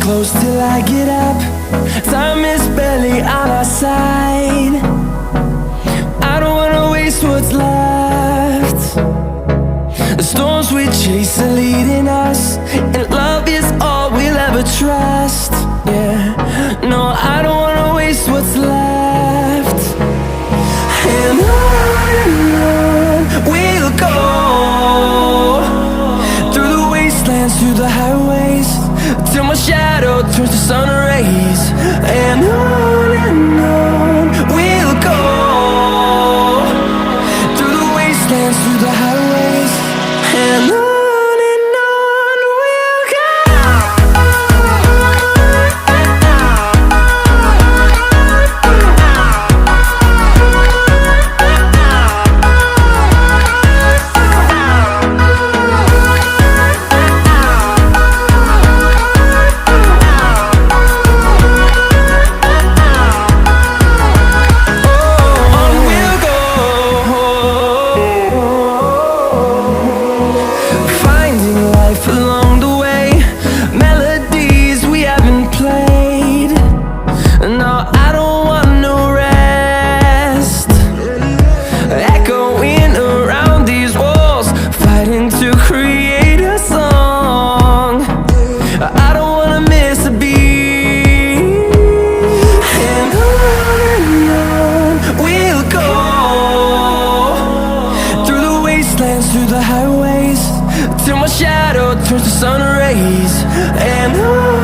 close till I get up. Time is barely on our side. I don't wanna waste what's left. The storms we chase are leading us, and love is all we'll ever trust. Yeah, no, I don't wanna waste what's left. And on we'll go, through the wastelands, through the highways, till my shadow turns to sun rays. And on we'll go, through the wastelands, through the highways, and on we'll go. Along the way, melodies we haven't played. No, I don't want no rest. Echoing around these walls, fighting to create a song. I don't wanna miss a beat. And on we'll go, through the wastelands, through the highways, till my shadow turns to sun rays. And on